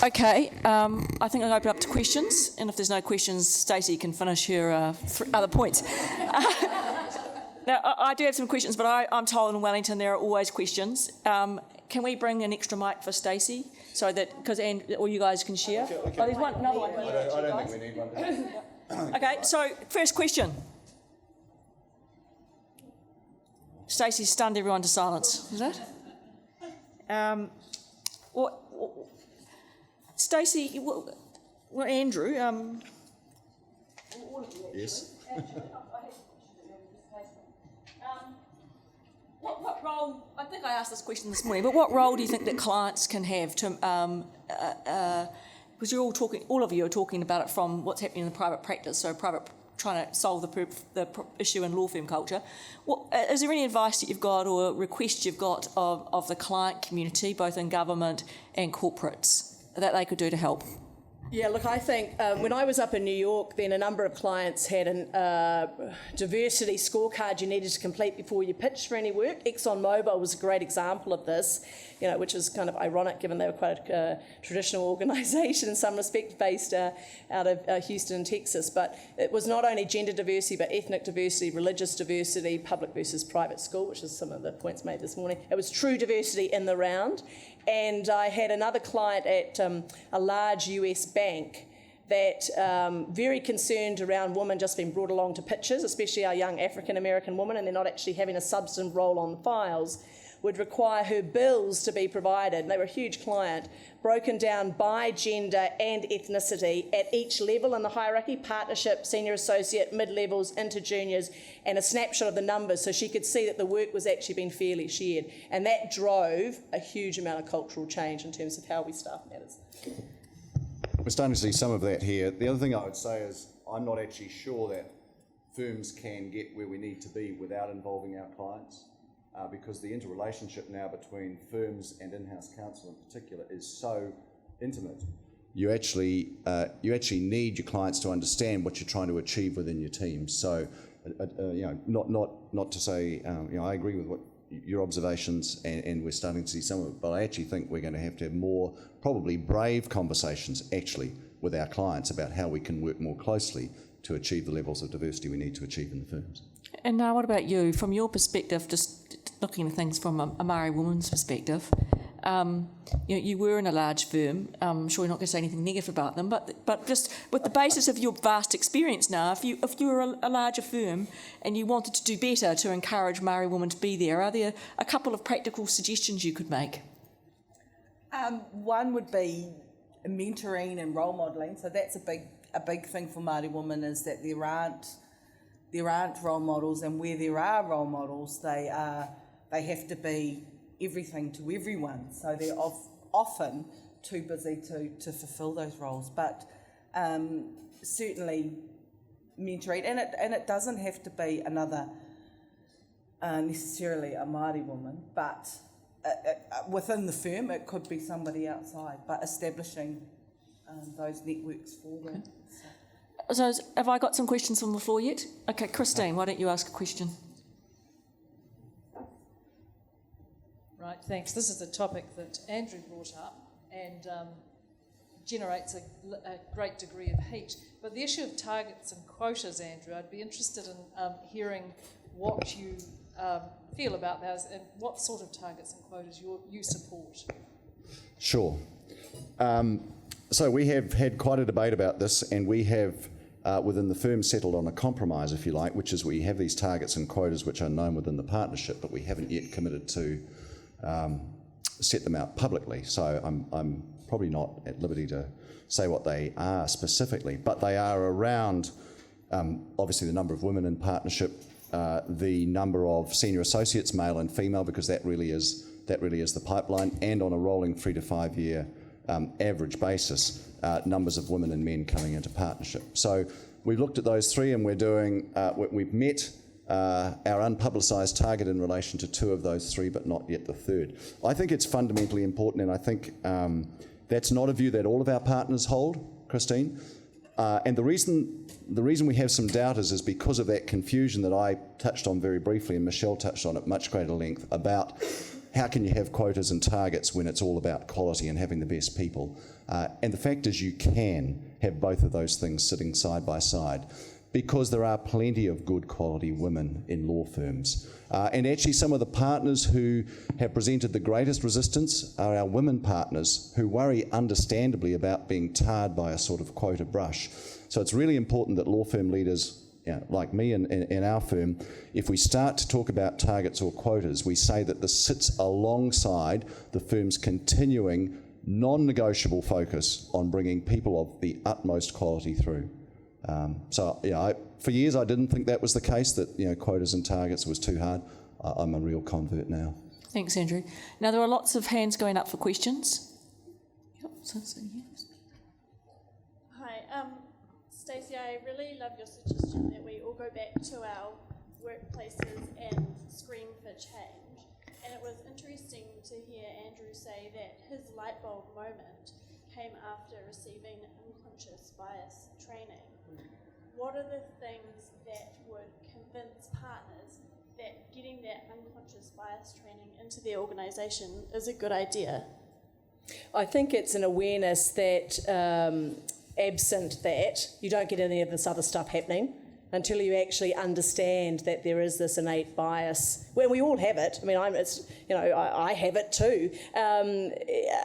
Okay, I think I'll open up to questions, and if there's no questions, Stacey can finish her other points. Now, I do have some questions, but I'm told in Wellington there are always questions. Can we bring an extra mic for Stacey, so that, because all you guys can share? Okay. Oh, there's another one here. I don't think we need one. Okay, so first question. Stacey stunned everyone to silence, is it? Stacey, well, Andrew. Yes. What role? I think I asked this question this morning. But what role do you think that clients can have to? Because you're all of you are talking about it from what's happening in the private practice. So trying to solve the issue in law firm culture. Is there any advice that you've got or requests you've got of the client community, both in government and corporates, that they could do to help? Yeah, look, I think when I was up in New York, then a number of clients had a diversity scorecard you needed to complete before you pitched for any work. ExxonMobil was a great example of this, which is kind of ironic given they were quite a traditional organisation in some respect, based out of Houston, Texas. But it was not only gender diversity, but ethnic diversity, religious diversity, public versus private school, which is some of the points made this morning. It was true diversity in the round. And I had another client at a large US bank that very concerned around women just being brought along to pitches, especially our young African American woman, and they're not actually having a substantive role on the files, would require her bills to be provided. And they were a huge client, broken down by gender and ethnicity at each level in the hierarchy: partnership, senior associate, mid-levels, into juniors, and a snapshot of the numbers so she could see that the work was actually being fairly shared. And that drove a huge amount of cultural change in terms of how we staff matters. We're starting to see some of that here. The other thing I would say is I'm not actually sure that firms can get where we need to be without involving our clients. Because the interrelationship now between firms and in-house counsel in particular is so intimate. You actually need your clients to understand what you're trying to achieve within your team. So, not to say, I agree with what your observations, and we're starting to see some of it, but I actually think we're going to have more, probably brave conversations actually with our clients about how we can work more closely to achieve the levels of diversity we need to achieve in the firms. And now, what about you? From your perspective, just looking at things from a Māori woman's perspective, you were in a large firm. I'm sure you're not going to say anything negative about them, but just with the basis of your vast experience now, if you were a larger firm and you wanted to do better to encourage Māori women to be there, are there a couple of practical suggestions you could make? One would be mentoring and role modelling. So that's a big thing for Māori women, is that there aren't role models, and where there are role models, they have to be everything to everyone. So they're often too busy to fulfil those roles. But certainly mentoring, and it doesn't have to be another necessarily a Māori woman, but within the firm it could be somebody outside. But establishing those networks for them. So have I got some questions from the floor yet? Okay, Christine, why don't you ask a question? Right, thanks. This is a topic that Andrew brought up and generates a great degree of heat. But the issue of targets and quotas, Andrew, I'd be interested in hearing what you feel about those and what sort of targets and quotas you support. Sure. So we have had quite a debate about this, and we have within the firm settled on a compromise, if you like, which is we have these targets and quotas which are known within the partnership, but we haven't yet committed to set them out publicly. So I'm probably not at liberty to say what they are specifically, but they are around obviously the number of women in partnership, the number of senior associates, male and female, because that really is the pipeline, and on a rolling 3 to 5 year average basis, numbers of women and men coming into partnership. So we've looked at those three, and we've met our unpublicised target in relation to 2 of those 3, but not yet the 3rd. I think it's fundamentally important, and I think that's not a view that all of our partners hold, Christine. And the reason we have some doubters is because of that confusion that I touched on very briefly, and Michelle touched on at much greater length, about how can you have quotas and targets when it's all about quality and having the best people? And the fact is you can have both of those things sitting side by side, because there are plenty of good quality women in law firms. And actually some of the partners who have presented the greatest resistance are our women partners, who worry understandably about being tarred by a sort of quota brush. So it's really important that law firm leaders, like me and in our firm, if we start to talk about targets or quotas, we say that this sits alongside the firm's continuing non-negotiable focus on bringing people of the utmost quality through. For years I didn't think that was the case, that quotas and targets was too hard. I'm a real convert now. Thanks, Andrew. Now, there are lots of hands going up for questions. Yep, Hi, Stacey, I really love your suggestion that we all go back to our workplaces and scream for change. And it was interesting to hear Andrew say that his light bulb moment came after receiving unconscious bias training. What are the things that would convince partners that getting that unconscious bias training into their organisation is a good idea? I think it's an awareness that absent that, you don't get any of this other stuff happening until you actually understand that there is this innate bias. Well, we all have it. I mean, I have it too.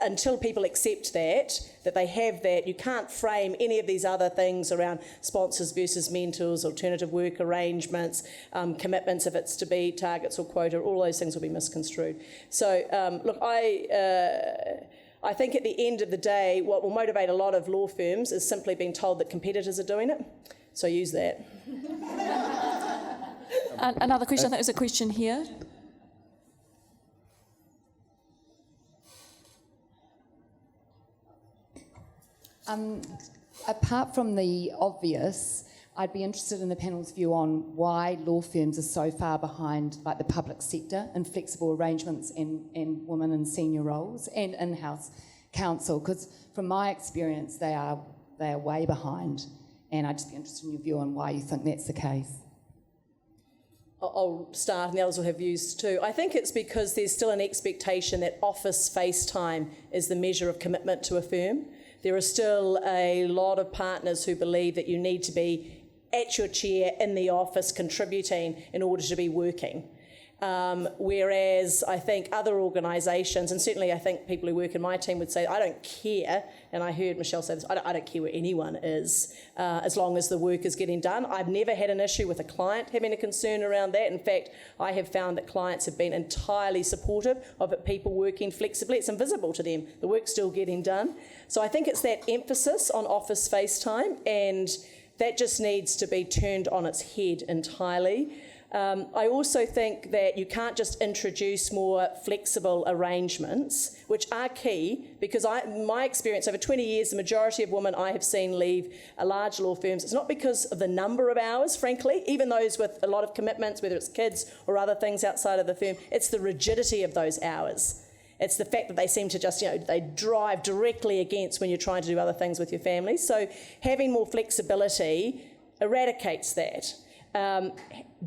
Until people accept that they have that, you can't frame any of these other things around sponsors versus mentors, alternative work arrangements, commitments, if it's to be targets or quota, all those things will be misconstrued. So, look, I think at the end of the day, what will motivate a lot of law firms is simply being told that competitors are doing it. So use that. Another question. I think there's a question here. Apart from the obvious, I'd be interested in the panel's view on why law firms are so far behind, like the public sector, in flexible arrangements and women in senior roles and in-house counsel. Because from my experience, they are way behind. And I'd just be interested in your view on why you think that's the case. I'll start, and the others will have views too. I think it's because there's still an expectation that office face time is the measure of commitment to a firm. There are still a lot of partners who believe that you need to be at your chair in the office contributing in order to be working. Whereas I think other organisations, and certainly I think people who work in my team would say, I don't care, and I heard Michelle say this, I don't care where anyone is, as long as the work is getting done. I've never had an issue with a client having a concern around that. In fact, I have found that clients have been entirely supportive of people working flexibly. It's invisible to them. The work's still getting done. So I think it's that emphasis on office face time, and that just needs to be turned on its head entirely. I also think that you can't just introduce more flexible arrangements, which are key, because my experience over 20 years, the majority of women I have seen leave large law firms. It's not because of the number of hours, frankly, even those with a lot of commitments, whether it's kids or other things outside of the firm. It's the rigidity of those hours. It's the fact that they seem to just, they drive directly against when you're trying to do other things with your family. So having more flexibility eradicates that.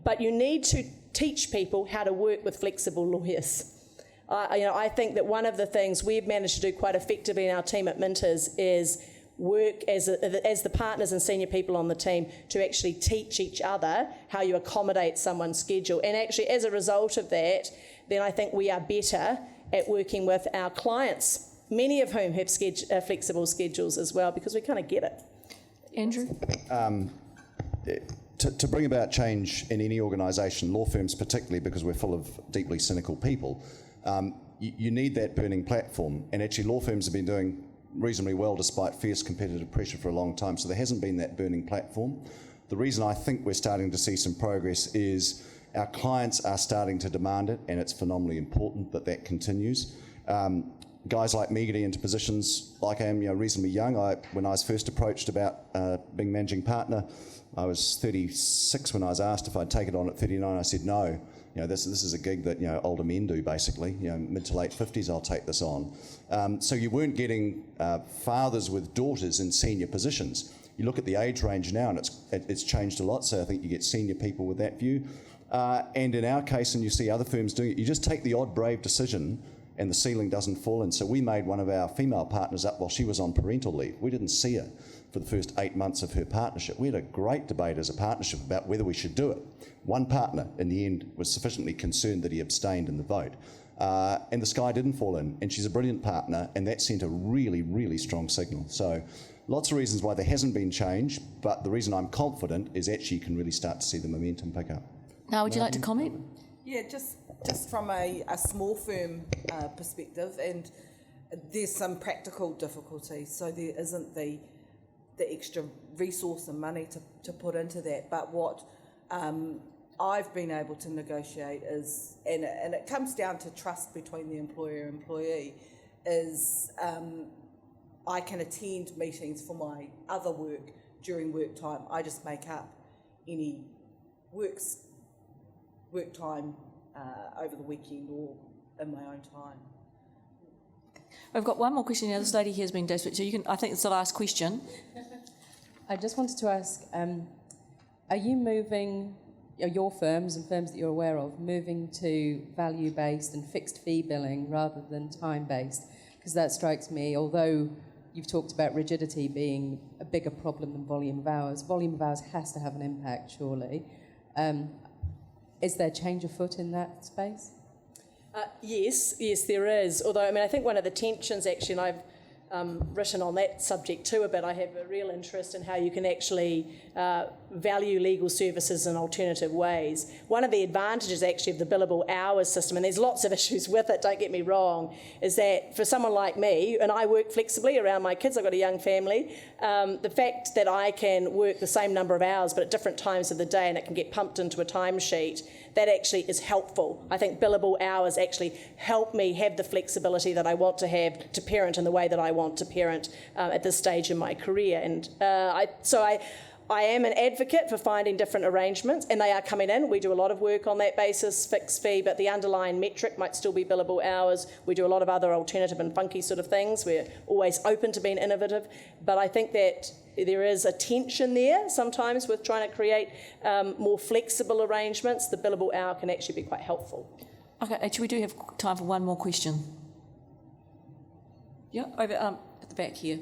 But you need to teach people how to work with flexible lawyers. I think that one of the things we've managed to do quite effectively in our team at Minters is work as the partners and senior people on the team to actually teach each other how you accommodate someone's schedule. And actually, as a result of that, then I think we are better at working with our clients, many of whom have flexible schedules as well, because we kind of get it. Andrew? To bring about change in any organisation, law firms particularly, because we're full of deeply cynical people, you need that burning platform. And actually law firms have been doing reasonably well despite fierce competitive pressure for a long time, so there hasn't been that burning platform. The reason I think we're starting to see some progress is our clients are starting to demand it, and it's phenomenally important that that continues. Guys like me getting into positions like I am, reasonably young. When I was first approached about being managing partner, I was 36 when I was asked if I'd take it on at 39. I said no. This is a gig that older men do basically. Mid to late 50s, I'll take this on. So you weren't getting fathers with daughters in senior positions. You look at the age range now, and it's changed a lot. So I think you get senior people with that view. And in our case, and you see other firms doing it, you just take the odd brave decision and the ceiling doesn't fall in. So we made one of our female partners up while she was on parental leave. We didn't see her for the first 8 months of her partnership. We had a great debate as a partnership about whether we should do it. One partner, in the end, was sufficiently concerned that he abstained in the vote. And the sky didn't fall in, and she's a brilliant partner, and that sent a really, really strong signal. So lots of reasons why there hasn't been change, but the reason I'm confident is actually you can really start to see the momentum pick up. Now, would you like to comment? Yeah, just from a small firm perspective, and there's some practical difficulties, so there isn't the extra resource and money to put into that. But what I've been able to negotiate is, and it comes down to trust between the employer and employee, is I can attend meetings for my other work during work time. I just make up any work time over the weekend or in my own time. We've got one more question now. This lady here has been desperate, so you can. I think it's the last question. I just wanted to ask, are you moving, your firms and firms that you're aware of, moving to value-based and fixed fee billing rather than time-based? Because that strikes me, although you've talked about rigidity being a bigger problem than volume of hours has to have an impact, surely. Is there change afoot in that space? Yes, there is. Although, I mean, I think one of the tensions, actually, and I've written on that subject too a bit, I have a real interest in how you can actually value legal services in alternative ways. One of the advantages, actually, of the billable hours system, and there's lots of issues with it, don't get me wrong, is that for someone like me, and I work flexibly around my kids, I've got a young family, the fact that I can work the same number of hours but at different times of the day and it can get pumped into a timesheet, that actually is helpful. I think billable hours actually help me have the flexibility that I want to have to parent in the way that I want to parent at this stage in my career. And I am an advocate for finding different arrangements, and they are coming in. We do a lot of work on that basis, fixed fee, but the underlying metric might still be billable hours. We do a lot of other alternative and funky sort of things. We're always open to being innovative, but I think that there is a tension there sometimes with trying to create more flexible arrangements. The billable hour can actually be quite helpful. Okay, actually, we do have time for one more question. Yeah, over at the back here.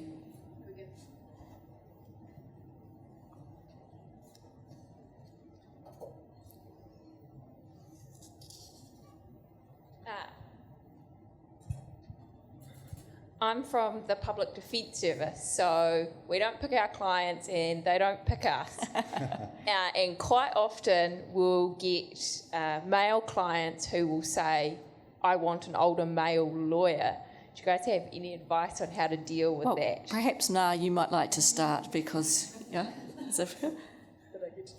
I'm from the Public Defence Service, so we don't pick our clients and they don't pick us. And quite often we'll get male clients who will say, I want an older male lawyer. Do you guys have any advice on how to deal with that? Perhaps now you might like to start because, yeah. As if, Did I get to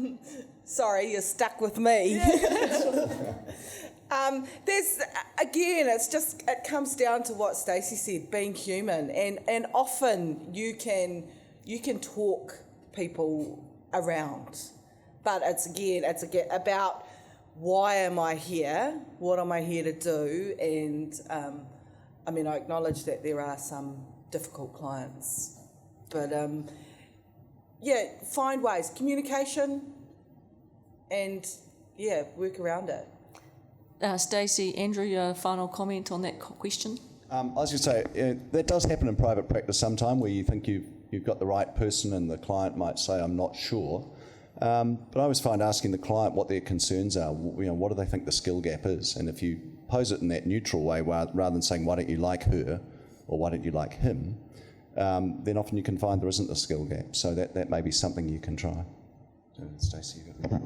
choose? Sorry, you're stuck with me. There's, again, it comes down to what Stacey said, being human, and often you can talk people around, but it's about why am I here, what am I here to do, and I mean, I acknowledge that there are some difficult clients, but find ways, communication, and work around it. Stacey, Andrew, your final comment on that question? I was going to say, that does happen in private practice sometime where you think you've got the right person and the client might say, I'm not sure. But I always find asking the client what their concerns are, what do they think the skill gap is? And if you pose it in that neutral way, rather than saying, why don't you like her or why don't you like him, then often you can find there isn't a skill gap. So that may be something you can try. Stacey, you've got any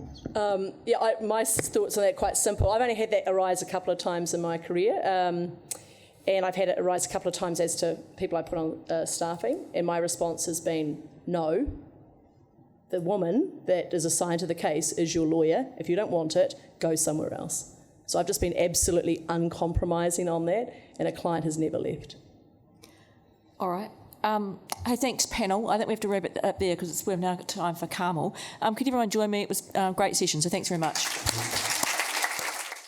thoughts? My thoughts on that are quite simple. I've only had that arise a couple of times in my career, and I've had it arise a couple of times as to people I put on staffing, and my response has been no. The woman that is assigned to the case is your lawyer. If you don't want it, go somewhere else. So I've just been absolutely uncompromising on that, and a client has never left. All right. Hey, thanks, panel. I think we have to wrap it up there because we've now got time for Carmel. Could everyone join me? It was a great session, so thanks very much.